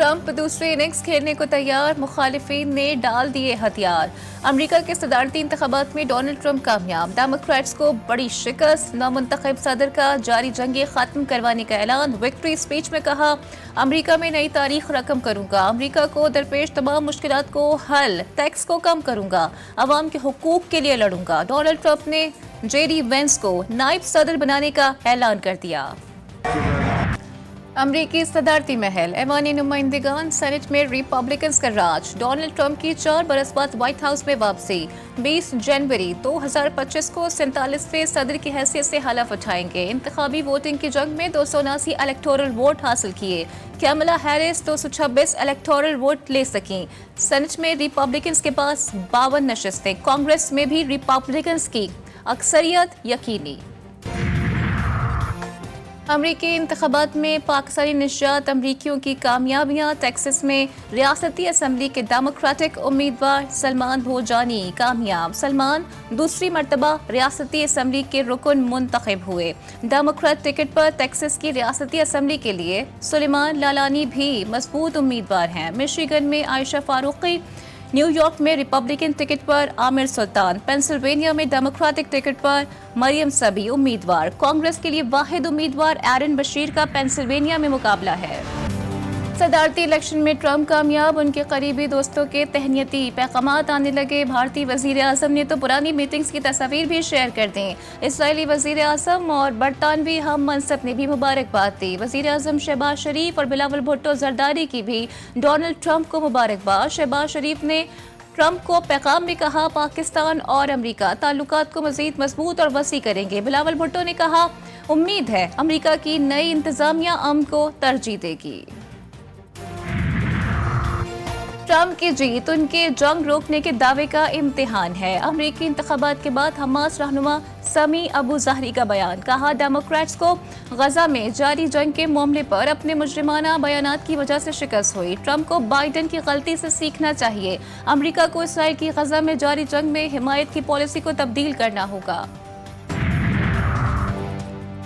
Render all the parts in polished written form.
Trump दूसरी innings खेलने को तैयार, मुखालिफिन ने डाल दिए हथियार। अमेरिका के सदारती इंतखाबात में डोनाल्ड ट्रंप कामयाब, डेमोक्रेट्स को बड़ी शिकस्त। नामुंतखब सदर का जारी जंगे खत्म करवाने का ऐलान। विक्ट्री स्पीच में कहा, अमेरिका में नई तारीख रकम करूंगा, अमेरिका को दरपेश तमाम मुश्किलात को हल, टैक्स को कम करूंगा, अवाम के हुकूक के लिए लड़ूंगा। डोनाल्ड ट्रंप ने जेडी वेंस को नायब सदर बनाने का ऐलान कर दिया। अमरीकी सदारती महल, ऐवानी नुमाइंदगान, सेनेट में रिपब्लिकन्स का राज। डोनाल्ड ट्रंप की 4 बरस बाद व्हाइट हाउस में वापसी। 20 जनवरी 2025 को 47वें सदर की हैसियत से हलफ उठाएंगे। इंतखाबी वोटिंग की जंग में 279 इलेक्टोरल वोट हासिल किए। कैमला हैरिस 226 इलेक्टोरल वोट ले सकी। सेनेट में रिपब्लिकन्स के पास 52 नशिस्तें। कांग्रेस में भी रिपब्लिकन्स की अक्सरियत यकीनी। अमरीकी इंतखाबात में पाकिस्तानी निजात अमरीकियों की कामयाबियां। टेक्सास में रियासती असम्बली के डेमोक्रेटिक उम्मीदवार सलमान भोजानी कामयाब। सलमान दूसरी मरतबा रियासती असम्बली के रुकन मुंतखब हुए। डेमोक्रेट टिकट पर टेक्सास की रियासती असम्बली के लिए सुलेमान लालानी भी मजबूत उम्मीदवार हैं। मिशिगन में आयशा फारूकी, न्यूयॉर्क में रिपब्लिकन टिकट पर आमिर सुल्तान, पेंसिल्वेनिया में डेमोक्रेटिक टिकट पर मरियम सबी उम्मीदवार। कांग्रेस के लिए वाहिद उम्मीदवार एरन बशीर का पेंसिल्वेनिया में मुकाबला है। सदारती इलेक्शन में ट्रंप कामयाब, उनके करीबी दोस्तों के तहनीती पैगामात आने लगे। भारतीय वजीर आजम ने तो पुरानी मीटिंग्स की तस्वीर भी शेयर कर दी। इसराइली वजीर आजम और बरतानवी हम मनसब ने भी मुबारकबाद दी। वजीर आजम शहबाज शरीफ और बिलावल भुट्टो जरदारी की भी डोनाल्ड ट्रंप को मुबारकबाद। शहबाज शरीफ ने ट्रंप को पैगाम में कहा, पाकिस्तान और अमेरिका ताल्लुकात को मजीद मजबूत और वसी करेंगे। बिलावल भुट्टो ने कहा, उम्मीद है अमेरिका की नई इंतजामिया अमन को तरजीह देगी। ट्रंप की जीत उनके जंग रोकने के दावे का इम्तिहान है। अमरीकी इंतखाबात के बाद हमास रहनुमा समी अबू जहरी का बयान, कहा डेमोक्रेट्स को गजा में जारी जंग के मामले पर अपने मुजरिमाना बयानात की वजह से शिकस्त हुई। ट्रंप को बाइडेन की गलती से सीखना चाहिए। अमरीका को इसराइल की गजा में जारी जंग में हिमायत की पॉलिसी को तब्दील करना होगा।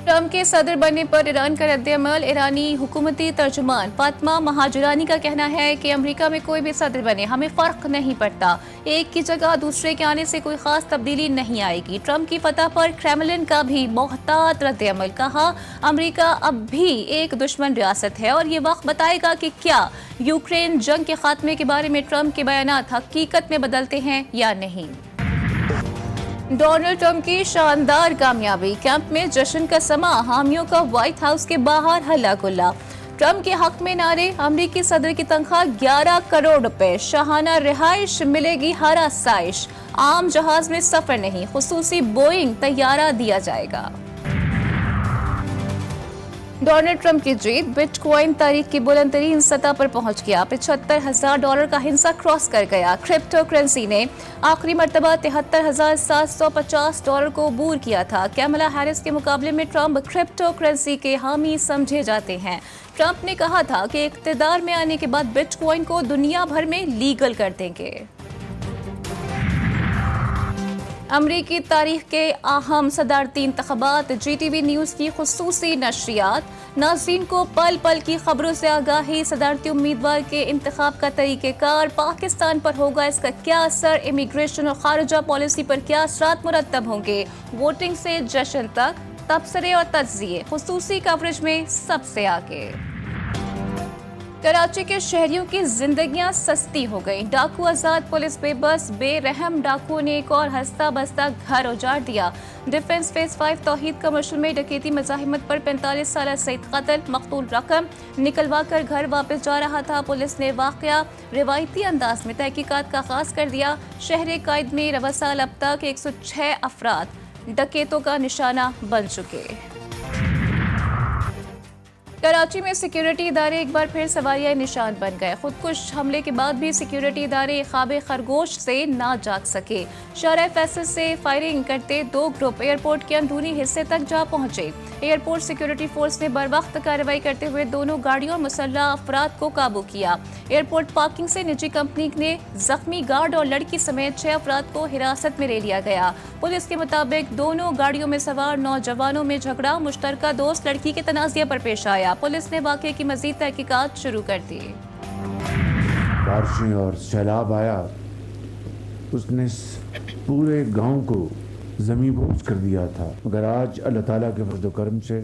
ट्रंप के सदर बनने पर ईरान का रद्द-ए-अमल। ईरानी हुकूमती तर्जुमान फातिमा महाजरानी का कहना है कि अमेरिका में कोई भी सदर बने, हमें फर्क नहीं पड़ता, एक की जगह दूसरे के आने से कोई खास तब्दीली नहीं आएगी। ट्रंप की फतह पर क्रेमलिन का भी मोहतात रद्द-ए-अमल, कहा अमेरिका अब भी एक दुश्मन रियासत है और ये वक्त बताएगा कि क्या यूक्रेन जंग के खात्मे के बारे में ट्रंप के बयानात हकीकत में बदलते हैं या नहीं। डोनाल्ड ट्रंप की शानदार कामयाबी, कैंप में जश्न का समा, हामियों का व्हाइट हाउस के बाहर हल्ला गुल्ला। ट्रंप के हक में नारे, अमरीकी सदर की तनख्वाह 11 करोड़ रुपए, शाहाना रिहाइश, मिलेगी हर आसाइश, आम जहाज में सफर नहीं, खुसूसी बोइंग तैयारा दिया जाएगा। डोनाल्ड ट्रंप की जीत, बिटकॉइन तारीख की बुलंद तरीन सतह पर पहुंच गया, $75,000 का हिस्सा क्रॉस कर गया। क्रिप्टो करेंसी ने आखिरी मरतबा $73,750 को अबूर किया था। कैमला हैरिस के मुकाबले में ट्रंप क्रिप्टो करेंसी के हामी समझे जाते हैं। ट्रंप ने कहा था कि इख्तिदार में आने के बाद बिटकॉइन को दुनिया भर में लीगल कर देंगे। अमरीकी तारीख के अहम सदारती इंतखाबात, GTV न्यूज़ की खुसूसी नशरियात, नाज़रीन को पल पल की खबरों से आगाही। सदारती उम्मीदवार के इंतखाब का तरीक़ेकार, पाकिस्तान पर होगा इसका क्या असर, इमिग्रेशन और खारजा पॉलिसी पर क्या असरात मुरतब होंगे, वोटिंग से जश्न तक, तबसरे और तज्ज़िये, खुसूसी कवरेज में सबसे आगे। कराची के शहरियों की जिंदगियां सस्ती हो गई, डाकू आजाद, पुलिस बेबस, बेरहम डाकुओं ने एक और हंसता बसता घर उजाड़ दिया। डिफेंस फेज 5 तौहीद कमर्शियल में डकैती मज़ाहिमत पर 45 साल सईद कत्ल, मकतूल रकम निकलवा कर घर वापस जा रहा था। पुलिस ने वाक़या रिवायती अंदाज में तहकीकात का आगाज कर दिया। शहर कायद में रवा साल अब तक 106 अफराद डकैतों का निशाना बन चुके। कराची में सिक्योरिटी इदारे एक बार फिर सवारिया निशान बन गए। खुदकुश हमले के बाद भी सिक्योरिटी इदारे ख्वाब खरगोश से ना जाग सके। शाहराह फैसल से फायरिंग करते 2 ग्रुप एयरपोर्ट के अंदरूनी हिस्से तक जा पहुंचे। एयरपोर्ट सिक्योरिटी फोर्स ने बरवक्त कार्रवाई करते हुए दोनों गाड़ियों और मुसल्लह अफराद को काबू किया। एयरपोर्ट पार्किंग से निजी कंपनी ने जख्मी गार्ड और लड़की समेत 6 अफराद को हिरासत में ले लिया गया। पुलिस के मुताबिक दोनों गाड़ियों में सवार नौजवानों में झगड़ा मुश्तरका दोस्त लड़की के तनाज़िया पर पेश आया। पुलिस ने वाक़े की मज़ीद तहकीकात शुरू कर दी। बारिशें और सैलाब आया उसने पूरे गांव को ज़मींबोझ कर दिया था, मगर आज अल्लाह ताला के फज़्ल व करम से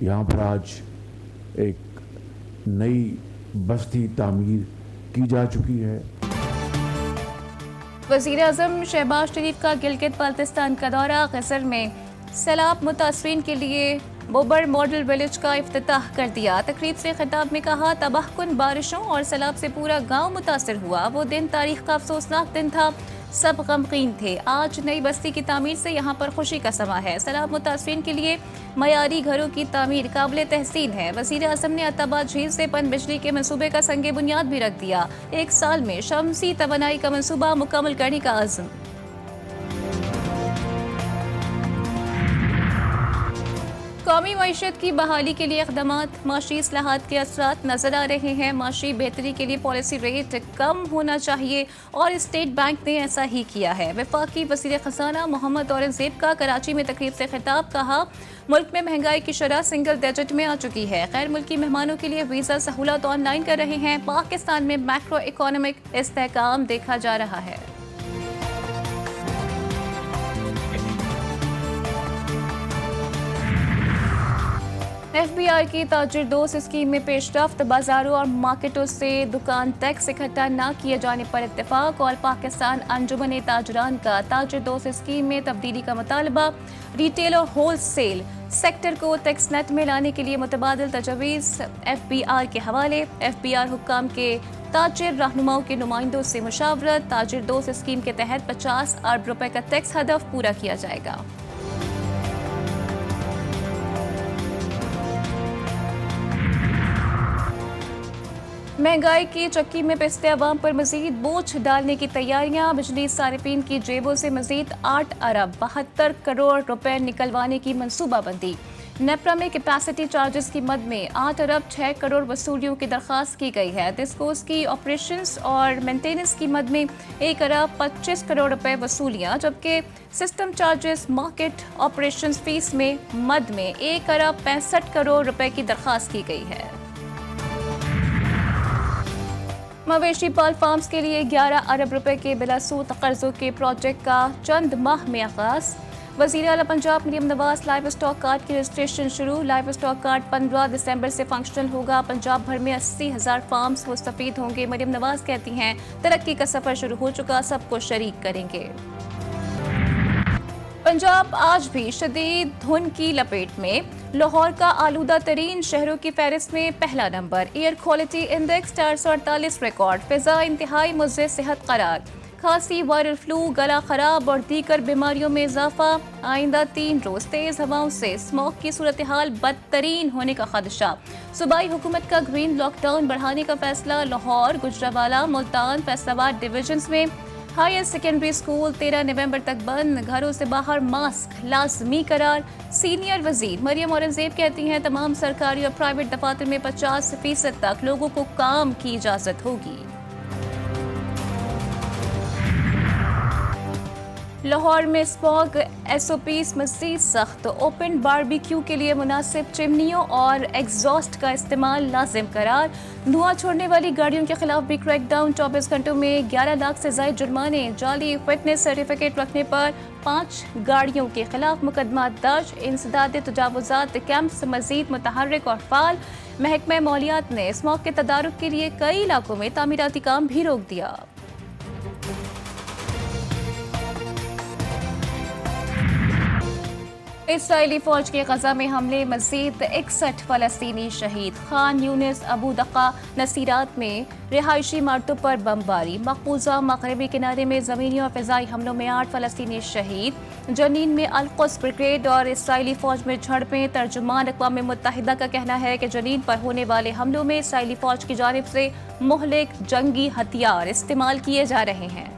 यहाँ पर आज एक नई बस्ती तामीर की जा चुकी है। वज़ीर आज़म शहबाज शरीफ का गिलगित बाल्टिस्तान का दौरा। गज़र में सैलाब मुतासरीन के लिए बोबर मॉडल विलेज का इफ्तिताह कर दिया। तकरीब से खिताब में कहा, तबाहकुन बारिशों और सैलाब से पूरा गांव मुतासर हुआ। वो दिन तारीख का अफसोसनाक दिन था, सब गमगीन थे। आज नई बस्ती की तामीर से यहाँ पर खुशी का समा है। सैलाब मुतासरीन के लिए मयारी घरों की तामीर काबिल तहसीन है। वज़ीर आज़म ने अत्ताबाद झील से पन बिजली के मंसूबे का संगे बुनियाद भी रख दिया। 1 साल में शमसी तवानाई का मंसूबा मुकम्मल करने का अज़्म। कौमी मईशत की बहाली के लिए इक़दामात। माशी इस्लाहात के असरात नजर आ रहे हैं। माशी बेहतरी के लिए पॉलिसी रेट कम होना चाहिए और स्टेट बैंक ने ऐसा ही किया है। वफाकी वज़ीर ख़ज़ाना मोहम्मद औरंगज़ेब का कराची में तकरीब से खिताब। कहा, मुल्क में महंगाई की शरह सिंगल डिजिट में आ चुकी है। गैर मुल्की मेहमानों के लिए वीज़ा सहूलत ऑनलाइन कर रहे हैं। पाकिस्तान में मैक्रो इकोनॉमिक इस्तेहकाम देखा जा रहा है। FBI की ताजिर दोस्त स्कीम में पेशरफ्त। बाजारों और मार्केटों से दुकान टैक्स इकट्ठा न किए जाने पर इत्तेफाक। और पाकिस्तान अंजुमन ताजरान का ताजिर दोस्त स्कीम में तब्दीली का मुतालबा। रिटेल और होल सेल सेक्टर को टैक्स नेट में लाने के लिए मुतबादिल तजवीज़ FBI के हवाले। FBI हुक्काम के ताजिर रहनुमाओं के नुमाइंदों से मुशावरत। ताजिर दोस्त स्कीम के तहत 50 अरब रुपए का टैक्स हदफ पूरा किया जाएगा। महंगाई की चक्की में पिसते अवाम पर मजीद बोझ डालने की तैयारियां। बिजली सारिफीन की जेबों से मजीद 8 अरब 72 करोड़ रुपए निकलवाने की मनसूबाबंदी। नेपरा में कैपेसिटी चार्जेस की मद में 8 अरब 6 करोड़ वसूलियों की दरख्वास्त की गई है। डिस्कोस की ऑपरेशंस और मेंटेनेंस की मद में 1 अरब 25 करोड़ रुपए वसूलियां, जबकि system charges market operations fees में मद में 1 अरब 65 करोड़ रुपए की दरख्वास्त की गई है। मवेशी पाल फार्म्स के लिए 11 अरब रुपए के बिलासूद कर्जों के प्रोजेक्ट का चंद माह में आगाज। वज़ीर आला Punjab Maryam Nawaz livestock card की रजिस्ट्रेशन शुरू। लाइव स्टॉक कार्ड 15 दिसंबर से फंक्शनल होगा। पंजाब भर में 80,000 फार्म्स मुस्तफीद होंगे। मरियम नवाज कहती हैं, तरक्की का सफर शुरू हो चुका, सबको शरीक करेंगे। पंजाब आज भी शदीद धुंध की लपेट में। लाहौर का आलूदा तरीन शहरों की फहरिस्त में पहला नंबर। Air quality index 448 record. फिजा इंतहाई मुज़्ज़े सेहत करार। खांसी, वायरल फ्लू, गला खराब और दीगर बीमारियों में इजाफा। आइंदा 3 रोज तेज हवाओं से स्मॉग की सूरत हाल बदतरीन होने का खदशा। सूबाई हुकूमत का ग्रीन लॉकडाउन बढ़ाने का फैसला। लाहौर, गुजरावाला, मुल्तान, फैसलाबाद डिविजन में हायर सेकेंडरी स्कूल 13 नवंबर तक बंद। घरों से बाहर मास्क लाजमी करार। सीनियर वजीर मरियम औरंगज़ेब कहती हैं, तमाम सरकारी और प्राइवेट दफातर में 50% तक लोगों को काम की इजाजत होगी। लाहौर में स्मॉग SOPs मज़ीद सख्त। ओपन बारबेक्यू के लिए मुनासिब चिमनियों और एग्जॉस्ट का इस्तेमाल लाजिम करार। धुआं छोड़ने वाली गाड़ियों के खिलाफ भी क्रैकडाउन। 24 घंटों में 11 लाख से ज्यादा जुर्माने। जाली फिटनेस सर्टिफिकेट रखने पर 5 गाड़ियों के खिलाफ मुकदमा दर्ज। इंसदाद तजावुजात कैंप्स मजीद मुतहर्रिक और फाल। महकमा मौलियात ने स्मॉग के तदारुक के लिए कई इलाकों में तामीराती काम भी रोक दिया। इसराइली फौज के गजा में हमले, मजीद 61 फलस्तीनी शहीद। खान यूनिस, अबू दक्का, नसीरात में रिहायशी इमारतों पर बमबारी। मकबूजा मगरबी किनारे में ज़मीनी और फ़िज़ाई हमलों में 8 फलस्तीनी शहीद। जनीन में अल-कुद्स ब्रिगेड और इसराइली फौज में झड़पें। तर्जुमान अक़वाम मुत्तहिदा का कहना है कि जनीन पर होने वाले हमलों में इसराइली फौज की जानिब से मुहलिक जंगी हथियार इस्तेमाल किए जा रहे हैं।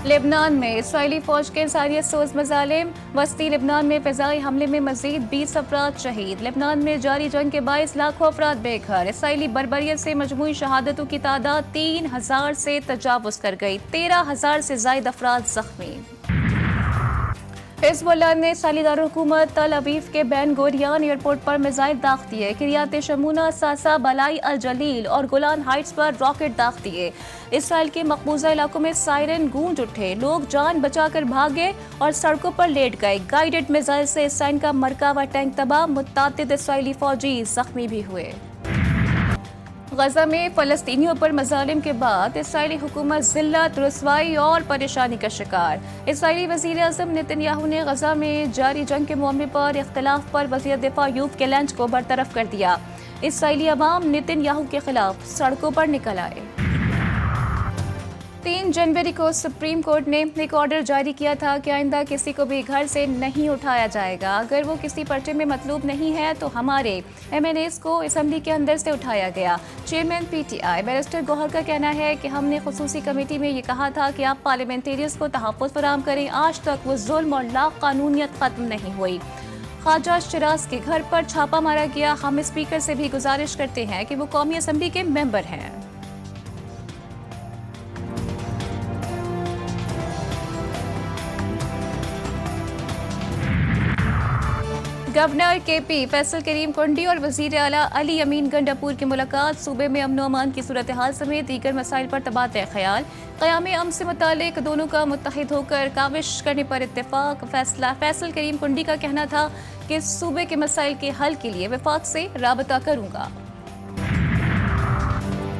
लेबनान में इसराइली फौज के इंसानियत सोज मज़ालिम। वस्ती लेबनान में फ़िज़ाई हमले में मजीद 20 अफराद शहीद। लेबनान में जारी जंग के बायस लाखों अफराद बेघर। इसराइली बर्बरियत से मजमूई शहादतों की तादाद 3000 से तजावुज़ कर गई। 13,000 से ज़ायद अफराद जख्मी। हिजबुल्लाह ने सालीदार हुकूमत तल अवीव के बैन गोरियान एयरपोर्ट पर मिसाइल दाग दिए। किरियात शमूना, सासा, बलाई अल जलील और गोलान हाइट्स पर रॉकेट दाग दिए। इसराइल के मकबूजा इलाकों में सायरन गूंज उठे, लोग जान बचाकर भागे और सड़कों पर लेट गए। गाइडेड मिसाइल से इसराइल का मरकावा टैंक तबाह, मुत्तादिद इसराइली फौजी जख्मी भी हुए। गजा में फलस्तीनियों पर मजालिम के बाद इसराइली हुकूमत जिल्लत, रुसवाई और परेशानी का शिकार। इसराइली वज़ीर आज़म नेतन्याहू ने गजा में जारी जंग के मामले पर इख्तिलाफ पर वज़ीर दिफा यूव गैलेंट को बरतरफ कर दिया। इसराइली अवाम नेतन्याहू के खिलाफ सड़कों पर निकल आए। 3 जनवरी को सुप्रीम कोर्ट ने एक ऑर्डर जारी किया था कि आइंदा किसी को भी घर से नहीं उठाया जाएगा। अगर वो किसी पर्चे में मतलूब नहीं है तो हमारे MNAs को असेंबली के अंदर से उठाया गया। चेयरमैन PTI बैरिस्टर गौहर का कहना है कि हमने खुसूसी कमेटी में ये कहा था कि आप पार्लियामेंटेरियंस को तहफ़्फ़ुज़ फराहम करें। आज तक वो जुल्म और लाक़ानूनियत ख़त्म नहीं हुई। ख्वाजा शिराज के घर पर छापा मारा गया। हम स्पीकर से भी गुजारिश करते हैं कि वो कौमी असेंबली के मेंबर हैं। गवर्नर KP फैसल करीम कुंडी और वज़ीर आला अली अमीन गंडापुर की मुलाकात। सूबे में अमन अमान की सूरत हाल समेत दीगर मसाइल पर तबादला ख्याल। क़याम अमन से मुतालिक दोनों का मुत्तहिद होकर काविश करने पर इत्तेफाक। फैसला फैसल करीम कुंडी का कहना था कि सूबे के मसाइल के हल के लिए वफाक से राबता करूंगा।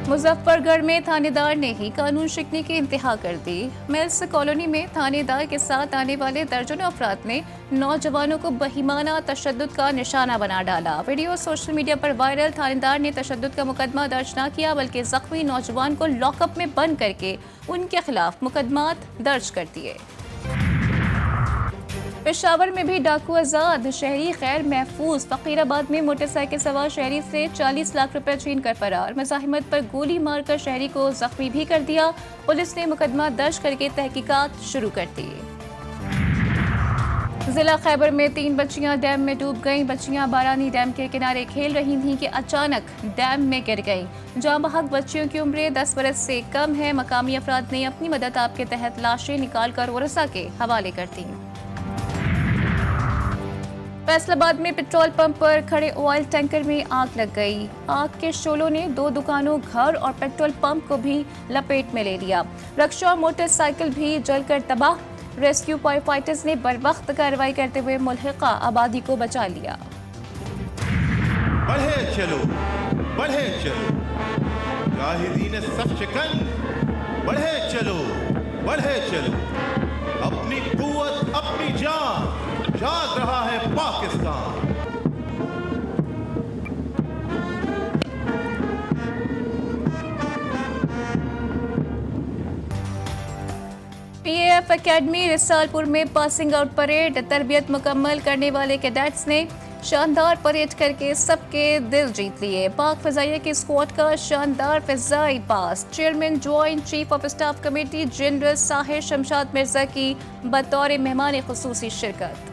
मुजफ्फरगढ़ में थानेदार ने ही कानून शिकने की इंतहा कर दी। मिल्स कॉलोनी में थानेदार के साथ आने वाले दर्जनों अफराद ने नौजवानों को बहिमाना तशद्दुद का निशाना बना डाला। वीडियो सोशल मीडिया पर वायरल। थानेदार ने तशद्दुद का मुकदमा दर्ज न किया बल्कि जख्मी नौजवान को लॉकअप में बंद करके उनके खिलाफ मुकदमात दर्ज कर दिए। पेशावर में भी डाकू आजाद, शहरी खैर महफूज। फकीराबाद में मोटरसाइकिल सवार शहरी से 40 लाख रुपए छीन कर फरार। मज़ाहिमत पर गोली मारकर शहरी को जख्मी भी कर दिया। पुलिस ने मुकदमा दर्ज करके तहकीकात शुरू कर दी। जिला खैबर में 3 बच्चियां डैम में डूब गईं। बच्चियां बारानी डैम के किनारे खेल रही थीं कि अचानक डैम में गिर गईं। जाँ बहक बच्चियों की उम्रें 10 बरस से कम है। मकामी अफराद ने अपनी मदद आप के तहत लाशें निकाल कर वरसा के हवाले कर दी। फैसलाबाद में पेट्रोल पंप पर खड़े ऑयल टैंकर में आग लग गई। आग के शोलों ने 2 दुकानों, घर और पेट्रोल पंप को भी लपेट में ले लिया। रक्षा और मोटरसाइकिल भी जलकर तबाह। रेस्क्यू फाइटर्स ने बरवक्त कार्रवाई करते हुए मुल्हिका आबादी को बचा लिया। बढ़े चलो जाहिदीन सब शिकन, बढ़े चलो अपनी कुव्वत अपनी जान, जाग रहा है पाकिस्तान। PAF एकेडमी रिसालपुर में पासिंग आउट परेड। तरबियत मुकम्मल करने वाले कैडेट्स ने शानदार परेड करके सबके दिल जीत लिए। पाक फ़ज़ाइया की स्क्वाड का शानदार फ़ज़ाई पास। Chairman joint chief of staff committee general Sahir Shamshad Mirza की बतौर मेहमान खुसूसी शिरकत।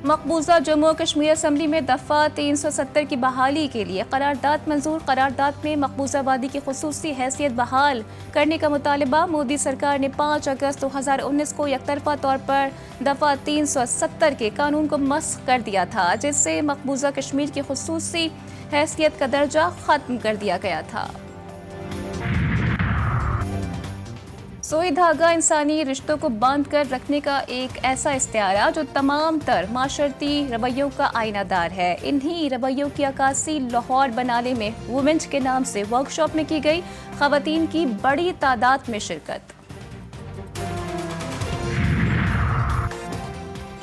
मकबूजा जम्मू कश्मीर असम्बली में दफ़ा 370 की बहाली के लिए करारदाद मंजूर। करारदाद में मकबूजा वादी की खुसूसी हैसियत बहाल करने का मुतालबा। मोदी सरकार ने 5 अगस्त 2019 को एकतरफा तौर पर दफ़ा 370 के कानून को मस्ख कर दिया था, जिससे मकबूजा कश्मीर की खुसूसी हैसियत का दर्जा ख़त्म कर दिया गया था। सोई धागा इंसानी रिश्तों को बांध कर रखने का एक ऐसा इस्तिआरा जो तमाम तर माशरती रवैयों का आईनादार है। इन्हीं रवैयों की अक्कासी लाहौर बनाने में वुमेन्स के नाम से वर्कशॉप में की गई। ख़वातीन की बड़ी तादाद में शिरकत।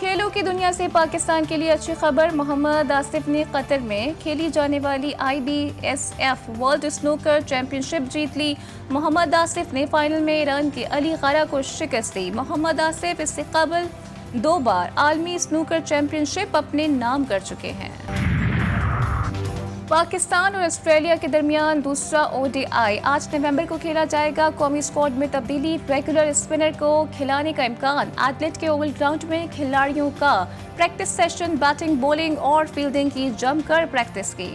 खेलों की दुनिया से पाकिस्तान के लिए अच्छी खबर। मोहम्मद आसिफ ने कतर में खेली जाने वाली IBSF वर्ल्ड स्नूकर चैंपियनशिप जीत ली। मोहम्मद आसिफ ने फाइनल में ईरान के अली गरा को शिकस्त दी। मोहम्मद आसिफ इससे कबल 2 बार आलमी स्नूकर चैंपियनशिप अपने नाम कर चुके हैं। पाकिस्तान और ऑस्ट्रेलिया के दरमियान दूसरा ODI 8 नवंबर को खेला जाएगा। कौमी स्क्वाड में तब्दीली, रेगुलर स्पिनर को खिलाने का इम्कान। एथलेट के ओवल ग्राउंड में खिलाड़ियों का प्रैक्टिस सेशन, बैटिंग, बॉलिंग और फील्डिंग की जमकर प्रैक्टिस की।